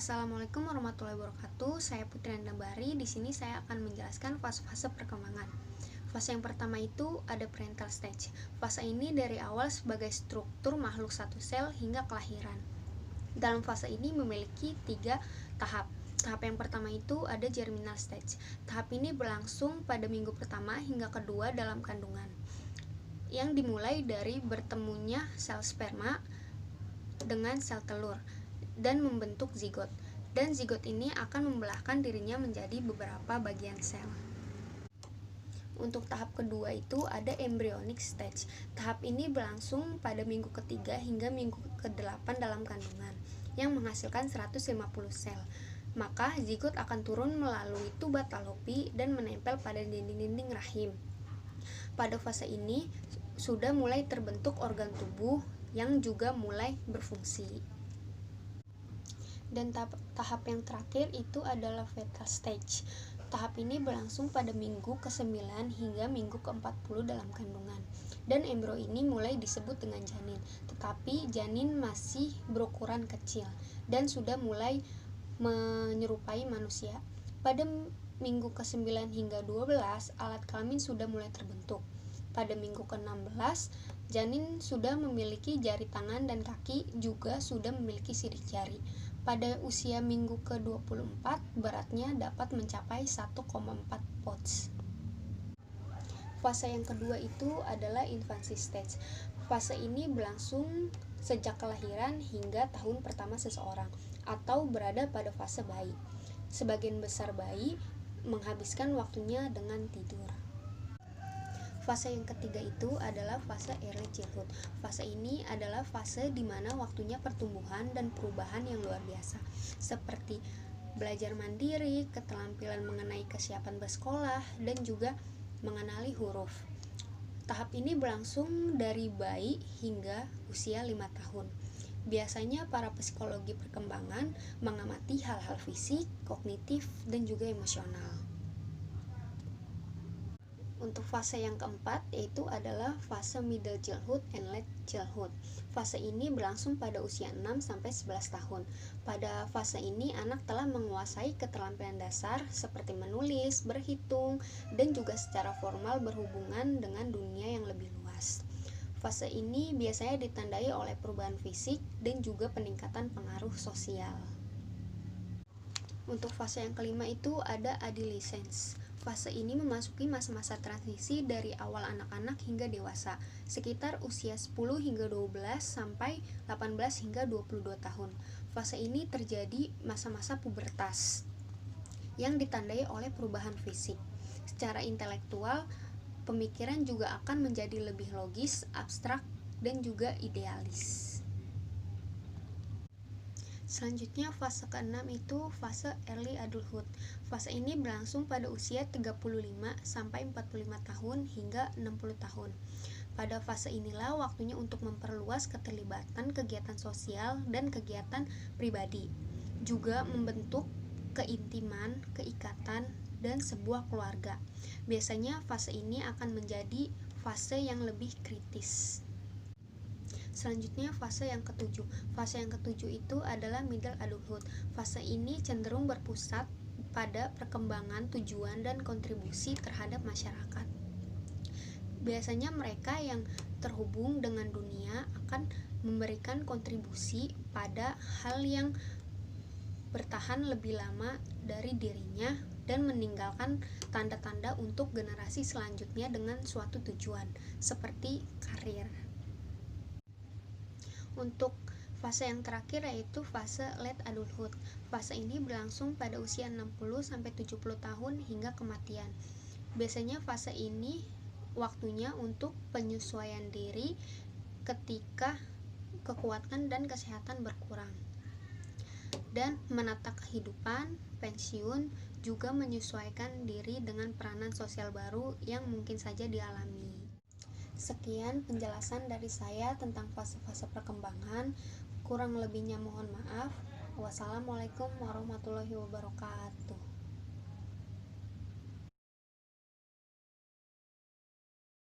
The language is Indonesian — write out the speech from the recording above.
Assalamualaikum warahmatullahi wabarakatuh. Saya Putri Andabari. Di sini saya akan menjelaskan fase-fase perkembangan. Fase yang pertama itu ada parental stage. Fase ini dari awal sebagai struktur makhluk satu sel hingga kelahiran. Dalam fase ini memiliki 3 tahap. Tahap yang pertama itu ada germinal stage. Tahap ini berlangsung pada minggu pertama hingga kedua dalam kandungan, yang dimulai dari bertemunya sel sperma dengan sel telur dan membentuk zigot. Dan zigot ini akan membelahkan dirinya menjadi beberapa bagian sel. Untuk tahap kedua itu ada embryonic stage. Tahap ini berlangsung pada minggu ketiga hingga minggu ke-8 dalam kandungan, yang menghasilkan 150 sel. Maka zigot akan turun melalui tuba Fallopi dan menempel pada dinding-dinding rahim. Pada fase ini sudah mulai terbentuk organ tubuh yang juga mulai berfungsi. Dan tahap yang terakhir itu adalah fetal stage. Tahap ini berlangsung pada minggu ke-9 hingga minggu ke-40 dalam kandungan. Dan embrio ini mulai disebut dengan janin, tetapi janin masih berukuran kecil dan sudah mulai menyerupai manusia. Pada minggu ke-9 hingga 12, alat kelamin sudah mulai terbentuk. Pada minggu ke-16, janin sudah memiliki jari tangan dan kaki, juga sudah memiliki sidik jari. Pada usia minggu ke-24, beratnya dapat mencapai 1,4 pounds. Fase yang kedua itu adalah infancy stage. Fase ini berlangsung sejak kelahiran hingga tahun pertama seseorang, atau berada pada fase bayi. Sebagian besar bayi menghabiskan waktunya dengan tidur. Fase yang ketiga itu adalah fase early childhood. Fase ini adalah fase di mana waktunya pertumbuhan dan perubahan yang luar biasa, seperti belajar mandiri, keterampilan mengenai kesiapan bersekolah, dan juga mengenali huruf. Tahap ini berlangsung dari bayi hingga usia 5 tahun. Biasanya para psikologi perkembangan mengamati hal-hal fisik, kognitif, dan juga emosional. Untuk fase yang keempat yaitu adalah fase middle childhood and late childhood. Fase ini berlangsung pada usia 6-11 tahun. Pada fase ini anak telah menguasai keterampilan dasar seperti menulis, berhitung, dan juga secara formal berhubungan dengan dunia yang lebih luas. Fase ini biasanya ditandai oleh perubahan fisik dan juga peningkatan pengaruh sosial. Untuk fase yang kelima itu ada adolescence. Fase ini memasuki masa-masa transisi dari awal anak-anak hingga dewasa, sekitar usia 10 hingga 12 sampai 18 hingga 22 tahun. Fase ini terjadi masa-masa pubertas yang ditandai oleh perubahan fisik. Secara intelektual, pemikiran juga akan menjadi lebih logis, abstrak, dan juga idealis. Selanjutnya fase ke-6 itu fase early adulthood. Fase ini berlangsung pada usia 35 sampai 45 tahun hingga 60 tahun. Pada fase inilah waktunya untuk memperluas keterlibatan kegiatan sosial dan kegiatan pribadi, juga membentuk keintiman, keikatan, dan sebuah keluarga. Biasanya fase ini akan menjadi fase yang lebih kritis. Selanjutnya fase yang ketujuh. Fase yang ketujuh itu adalah middle adulthood. Fase ini cenderung berpusat pada perkembangan tujuan dan kontribusi terhadap masyarakat. Biasanya mereka yang terhubung dengan dunia akan memberikan kontribusi pada hal yang bertahan lebih lama dari dirinya dan meninggalkan tanda-tanda untuk generasi selanjutnya dengan suatu tujuan, seperti karir. Untuk fase yang terakhir yaitu fase late adulthood. Fase ini berlangsung pada usia 60-70 tahun hingga kematian. Biasanya fase ini waktunya untuk penyesuaian diri ketika kekuatan dan kesehatan berkurang, dan menata kehidupan, pensiun, juga menyesuaikan diri dengan peranan sosial baru yang mungkin saja dialami. Sekian penjelasan dari saya tentang fase-fase perkembangan. Kurang lebihnya mohon maaf. Wassalamualaikum warahmatullahi wabarakatuh.